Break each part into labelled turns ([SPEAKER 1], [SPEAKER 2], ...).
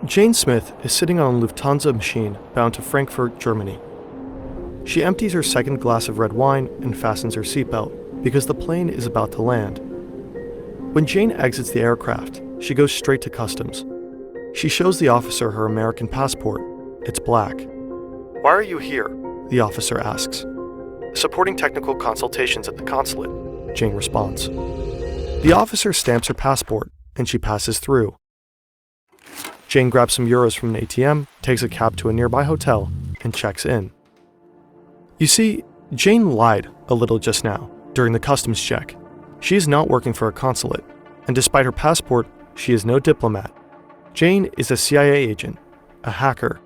[SPEAKER 1] Jane Smith is sitting on a Lufthansa machine bound to Frankfurt, Germany. She empties her second glass of red wine and fastens her seatbelt because the plane is about to land. When Jane exits the aircraft, she goes straight to customs. She shows the officer her American passport. It's black. "Why are you here?" the officer asks. "Supporting technical consultations at the consulate," Jane responds. The officer stamps her passport and she passes through. Jane grabs some euros from an ATM, takes a cab to a nearby hotel, and checks in. You see, Jane lied a little just now during the customs check. She is not working for a consulate, and despite her passport, she is no diplomat. Jane is a CIA agent, a hacker.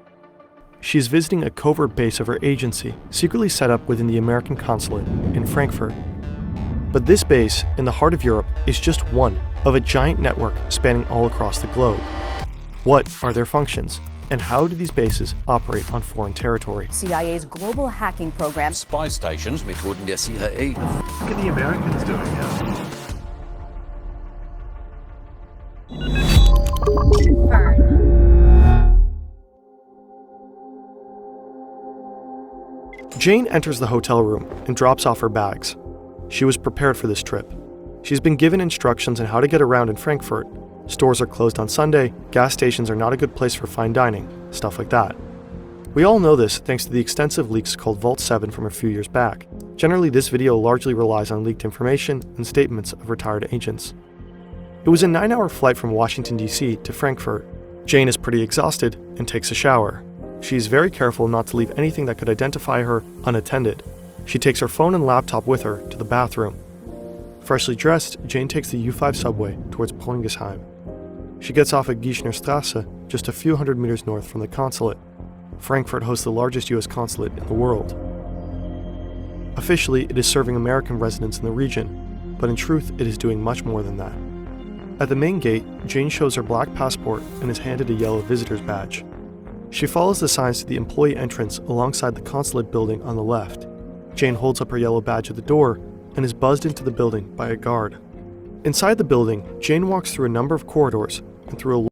[SPEAKER 1] She is visiting a covert base of her agency, secretly set up within the American consulate in Frankfurt. But this base, in the heart of Europe, is just one of a giant network spanning all across the globe. What are their functions, and how do these bases operate on foreign territory?
[SPEAKER 2] CIA's global hacking program.
[SPEAKER 3] Spy stations, Methoden der CIA.
[SPEAKER 4] What are the Americans doing here?
[SPEAKER 1] Jane enters the hotel room and drops off her bags. She was prepared for this trip. She's been given instructions on how to get around in Frankfurt. Stores are closed on Sunday, gas stations are not a good place for fine dining, stuff like that. We all know this thanks to the extensive leaks called Vault 7 from a few years back. Generally, this video largely relies on leaked information and statements of retired agents. It was a 9-hour flight from Washington, D.C. to Frankfurt. Jane is pretty exhausted and takes a shower. She is very careful not to leave anything that could identify her unattended. She takes her phone and laptop with her to the bathroom. Freshly dressed, Jane takes the U5 subway towards Poingesheim. She gets off at Gießener Straße, just a few hundred meters north from the consulate. Frankfurt hosts the largest U.S. consulate in the world. Officially, it is serving American residents in the region, but in truth, it is doing much more than that. At the main gate, Jane shows her black passport and is handed a yellow visitor's badge. She follows the signs to the employee entrance alongside the consulate building on the left. Jane holds up her yellow badge at the door and is buzzed into the building by a guard. Inside the building, Jane walks through a number of corridors and through a